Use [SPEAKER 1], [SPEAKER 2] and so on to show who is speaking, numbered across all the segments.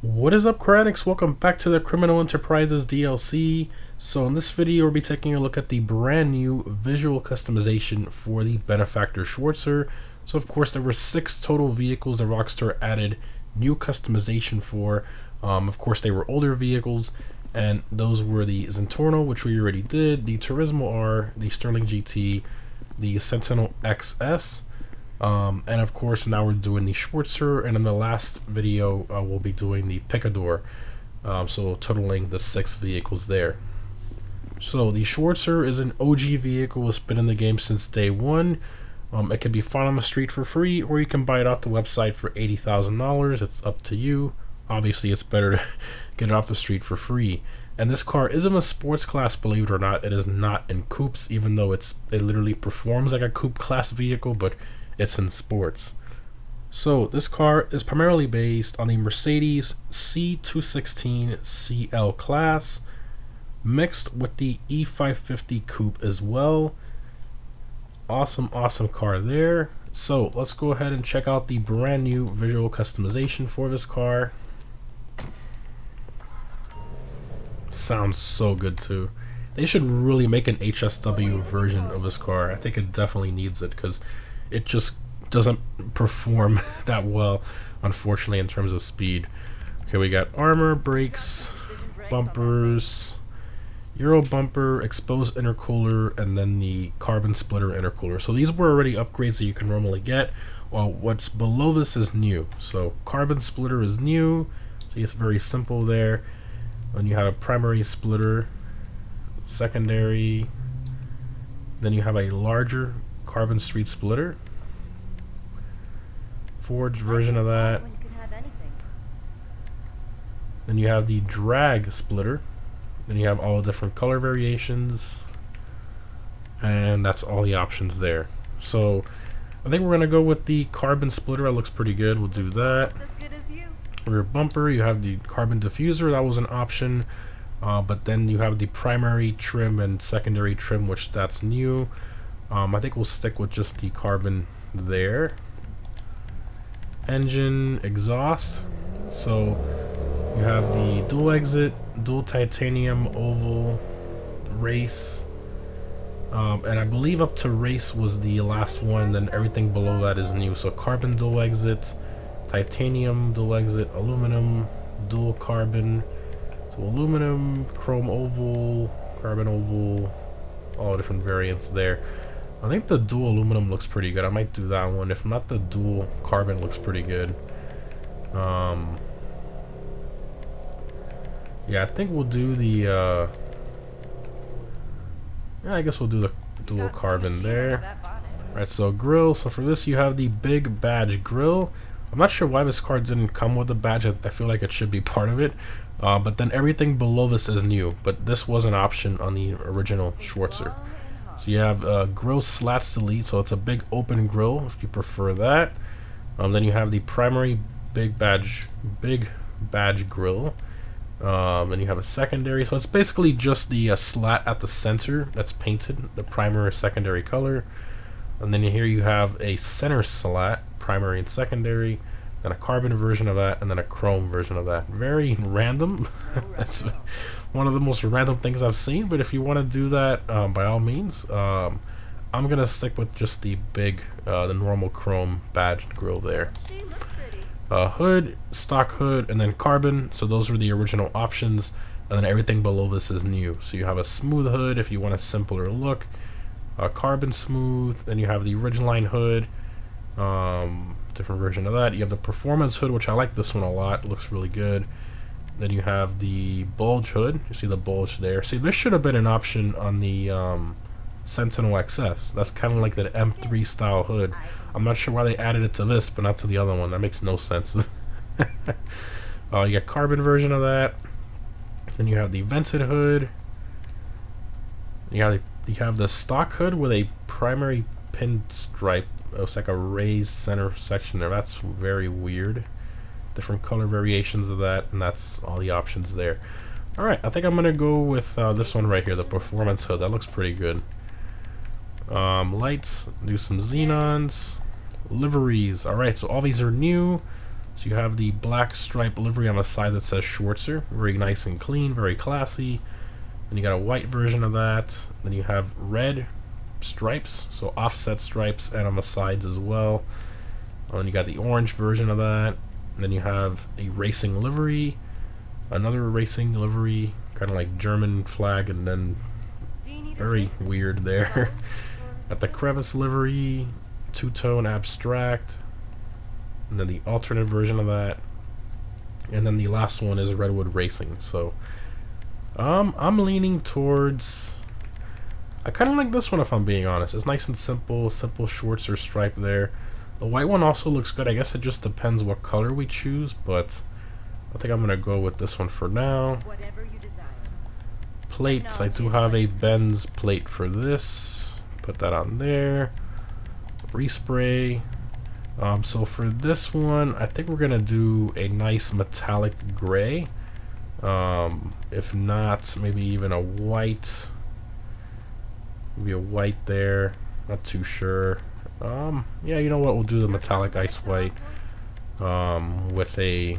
[SPEAKER 1] What is up, Critics? Welcome back to the Criminal Enterprises DLC. So in this video we'll be taking a look at the brand new visual customization for the Benefactor Schwartzer. So of course there were 6 total vehicles that Rockstar added new customization for. Of course they were older vehicles, and those were the Zentorno, which we already did, the Turismo R, the Sterling GT, the Sentinel XS, and of course now we're doing the Schwartzer, and in the last video we'll be doing the Picador, so totaling the 6 vehicles there. So the Schwartzer is an OG vehicle, it's been in the game since day one. It can be found on the street for free, or you can buy it off the website for $80,000. It's up to you. Obviously it's better to get it off the street for free. And this car is in a sports class, believe it or not. It is not in coupes, even though it literally performs like a coupe class vehicle, but it's in sports. So this car is primarily based on the Mercedes C216 CL class, mixed with the E550 Coupe as well. Awesome car there. So let's go ahead and check out the brand new visual customization for this car. Sounds so good too. They should really make an HSW version of this car. I think it definitely needs it, because it just doesn't perform that well, unfortunately, in terms of speed. Okay, we got armor, brakes, bumpers, Euro bumper, exposed intercooler, and then the carbon splitter intercooler. So these were already upgrades that you can normally get, while what's below this is new. So carbon splitter is new. See, it's very simple there. And you have a primary splitter, secondary, then you have a larger carbon street splitter, forged version of that. Then you have the drag splitter. Then you have all the different color variations, and that's all the options there. So I think we're gonna go with the carbon splitter. That looks pretty good. We'll do that. Rear bumper, you have the carbon diffuser. That was an option, but then you have the primary trim and secondary trim, which that's new. I think we'll stick with just the carbon there. Engine, exhaust. So you have the dual exit, dual titanium, oval, race, and I believe up to race was the last one. Then everything below that is new. So carbon dual exit, titanium dual exit, aluminum, dual carbon, so aluminum, chrome oval, carbon oval, all different variants there. I think the dual aluminum looks pretty good. I might do that one. If not, the dual carbon looks pretty good. Yeah, I think we'll do the yeah, I guess we'll do the dual carbon there. Alright, so grill. So for this you have the big badge grill. I'm not sure why this car didn't come with a badge. I feel like it should be part of it. But then everything below this is new. But this was an option on the original Schwartzer. So you have grill slats delete. So it's a big open grill if you prefer that. Then you have the primary big badge grill. Then you have a secondary. So it's basically just the slat at the center that's painted, the primary or secondary color. And then here you have a center slat, primary and secondary, then a carbon version of that, and then a chrome version of that. Very random. That's one of the most random things I've seen, but if you want to do that, by all means. I'm going to stick with just the big, the normal chrome badge grill there. Hood, stock hood, and then carbon. So those were the original options, and then everything below this is new. So you have a smooth hood if you want a simpler look. Carbon smooth, then you have the Ridgeline Hood, different version of that. You have the performance hood, which I like this one a lot. It looks really good. Then you have the bulge hood. You see the bulge there. See, this should have been an option on the Sentinel XS. That's kind of like the M3 style hood. I'm not sure why they added it to this, but not to the other one. That makes no sense. You got carbon version of that. Then you have the vented hood. You have the stock hood with a primary pinstripe. It's like a raised center section there. That's very weird. Different color variations of that, and that's all the options there. Alright, I think I'm gonna go with this one right here, the performance hood. That looks pretty good. Lights, do some xenons, liveries. Alright, so all these are new. So you have the black stripe livery on the side that says Schwartzer, very nice and clean, very classy. Then you got a white version of that. Then you have red stripes, so offset stripes, and on the sides as well. And you got the orange version of that. And then you have a racing livery, another racing livery, kind of like German flag, and then very weird there. Got the crevice livery, two-tone abstract, and then the alternate version of that, and then the last one is Redwood Racing. So I'm leaning towards, I kind of like this one if I'm being honest. It's nice and simple Schwartzer stripe there. The white one also looks good. I guess it just depends what color we choose, but I think I'm gonna go with this one for now. Plates, I do have a Benz plate for this. Put that on there. Respray. So for this one, I think we're gonna do a nice metallic gray. If not, maybe even a white. Maybe a white there. Not too sure. Yeah, you know what? We'll do the metallic ice white with a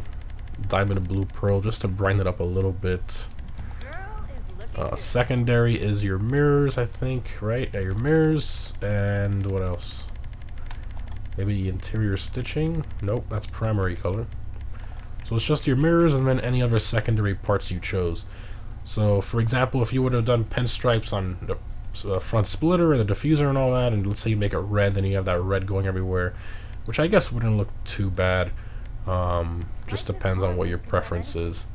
[SPEAKER 1] diamond blue pearl just to brighten it up a little bit. Secondary is your mirrors, I think, right? Yeah, your mirrors, and what else? Maybe interior stitching? Nope, that's primary color. So it's just your mirrors and then any other secondary parts you chose. So, for example, if you would have done pinstripes on the front splitter and the diffuser and all that, and let's say you make it red, then you have that red going everywhere, which I guess wouldn't look too bad. Just depends on what your preference is.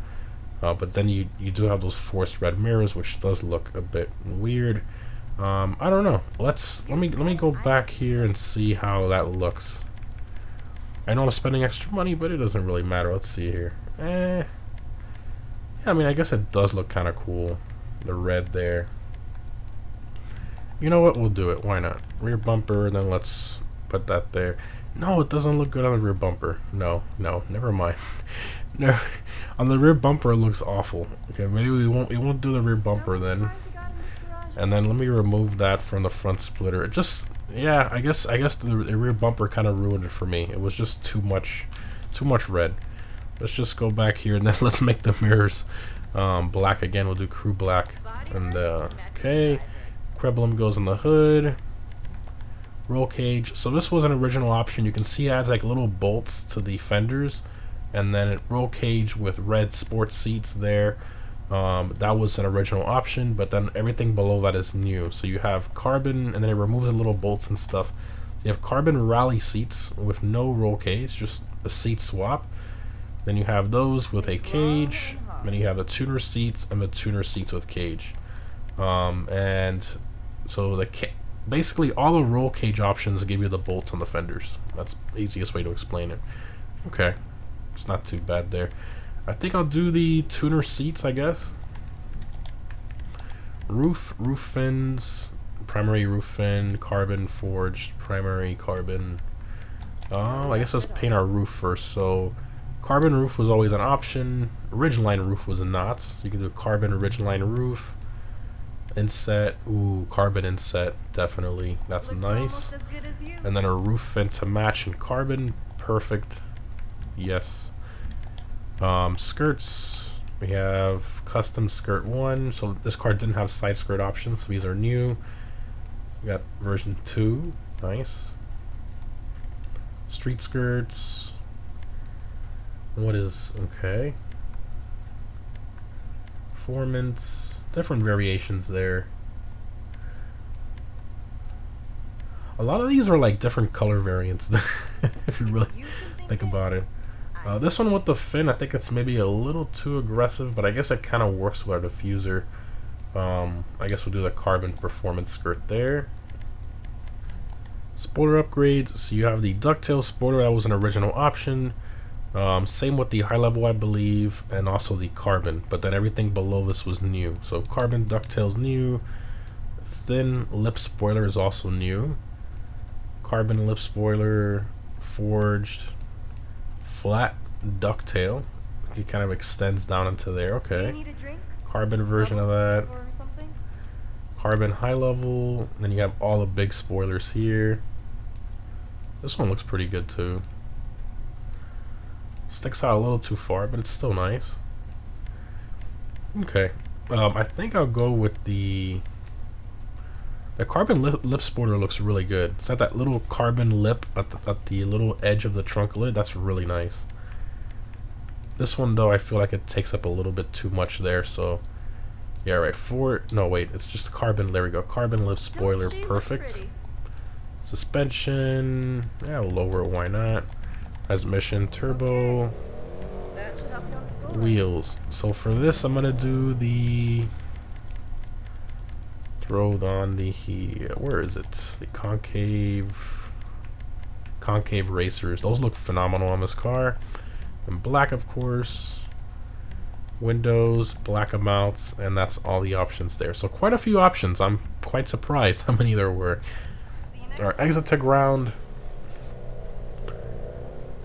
[SPEAKER 1] But then you do have those forced red mirrors, which does look a bit weird. I don't know. Let me go back here and see how that looks. I know I'm spending extra money, but it doesn't really matter. Let's see here. Yeah, I mean, I guess it does look kind of cool. The red there. You know what? We'll do it. Why not? Rear bumper, and then let's put that there. No, it doesn't look good on the rear bumper. No, never mind. No, on the rear bumper it looks awful. Okay, maybe we won't do the rear bumper then. And then let me remove that from the front splitter. It just, yeah, I guess the rear bumper kind of ruined it for me. It was just too much red. Let's just go back here and then let's make the mirrors black again. We'll do crew black. And okay, Creblum goes on the hood. Roll cage. So this was an original option. You can see it adds like little bolts to the fenders, and then roll cage with red sports seats there. That was an original option, but then everything below that is new. So you have carbon, and then it removes the little bolts and stuff. You have carbon rally seats with no roll cage, just a seat swap. Then you have those with a cage. Then you have the tuner seats and the tuner seats with cage. And so basically all the roll cage options give you the bolts on the fenders. That's the easiest way to explain it. Okay, it's not too bad there. I think I'll do the tuner seats, I guess. Roof fins, primary roof fin, carbon forged, primary carbon. I guess let's paint our roof first. So carbon roof was always an option. Ridgeline roof was not. So you can do carbon ridgeline roof. Inset, ooh, carbon inset, definitely. That's nice. And then a roof fin to match in carbon, perfect. Yes. Skirts, we have custom skirt 1. So this car didn't have side skirt options, so these are new. We got version 2, nice. Street skirts. What is, okay. Performance. Different variations there. A lot of these are like different color variants if you really think about it. This one with the fin, I think it's maybe a little too aggressive, but I guess it kind of works with our diffuser. I guess we'll do the carbon performance skirt there. Spoiler upgrades, so you have the ducktail spoiler, that was an original option. Same with the high level, I believe, and also the carbon, but then everything below this was new. So carbon ducktail's new, thin lip spoiler is also new, carbon lip spoiler, forged, flat ducktail, it kind of extends down into there, okay. Carbon version of that, carbon high level, then you have all the big spoilers here. This one looks pretty good too. Sticks out a little too far, but it's still nice. Okay. I think I'll go with the carbon lip spoiler. Looks really good. It's got that little carbon lip at the little edge of the trunk lid. That's really nice. This one though, I feel like it takes up a little bit too much there, so yeah, right. No wait, it's just carbon. There we go. Carbon lip spoiler, perfect. Suspension, yeah, lower, why not? Transmission, turbo, wheels. So for this, I'm gonna do the throw on the where is it? The concave racers. Those look phenomenal on this car. And black, of course. Windows, black amounts, and that's all the options there. So quite a few options. I'm quite surprised how many there were. Alright, exit to ground.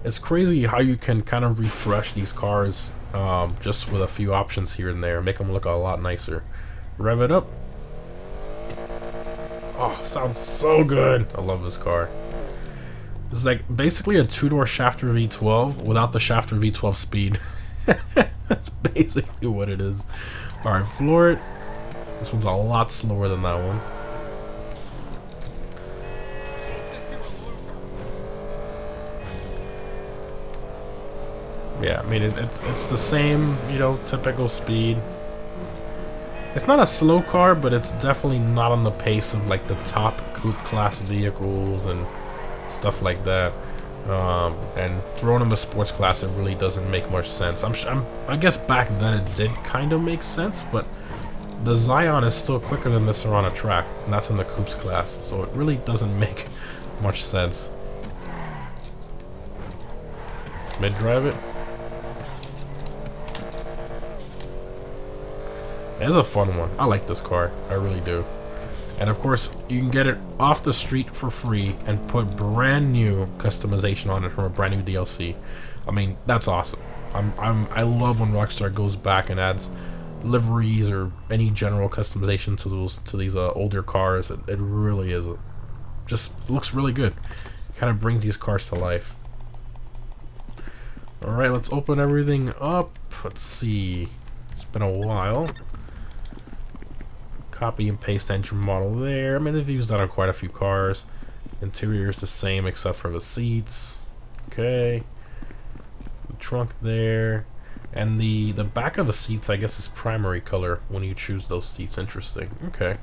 [SPEAKER 1] It's crazy how you can kind of refresh these cars just with a few options here and there, make them look a lot nicer. Rev it up. Oh, sounds so good. I love this car. It's like basically a two-door Schafter V12 without the Schafter V12 speed. That's basically what it is. Alright, floor it. This one's a lot slower than that one. Yeah, I mean, it's the same, you know, typical speed. It's not a slow car, but it's definitely not on the pace of like the top coupe class vehicles and stuff like that. And throwing in the sports class, it really doesn't make much sense. I guess back then it did kind of make sense, but the Zion is still quicker than this around a track, and that's in the coupes class, so it really doesn't make much sense. Mid-drive it. It's a fun one. I like this car. I really do. And of course, you can get it off the street for free and put brand new customization on it from a brand new DLC. I mean, that's awesome. I love when Rockstar goes back and adds liveries or any general customization to these older cars. It really is. Just looks really good. Kind of brings these cars to life. All right, let's open everything up. Let's see. It's been a while. Copy and paste engine model there. I mean, they've used that on quite a few cars. Interior is the same except for the seats. Okay. The trunk there. And the back of the seats, I guess, is primary color when you choose those seats. Interesting. Okay.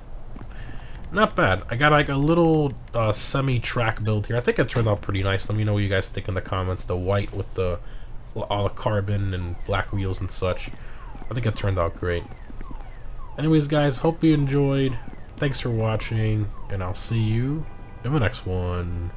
[SPEAKER 1] Not bad. I got like a little semi-track build here. I think it turned out pretty nice. Let me know what you guys think in the comments. The white with all the carbon and black wheels and such. I think it turned out great. Anyways, guys, hope you enjoyed. Thanks for watching, and I'll see you in the next one.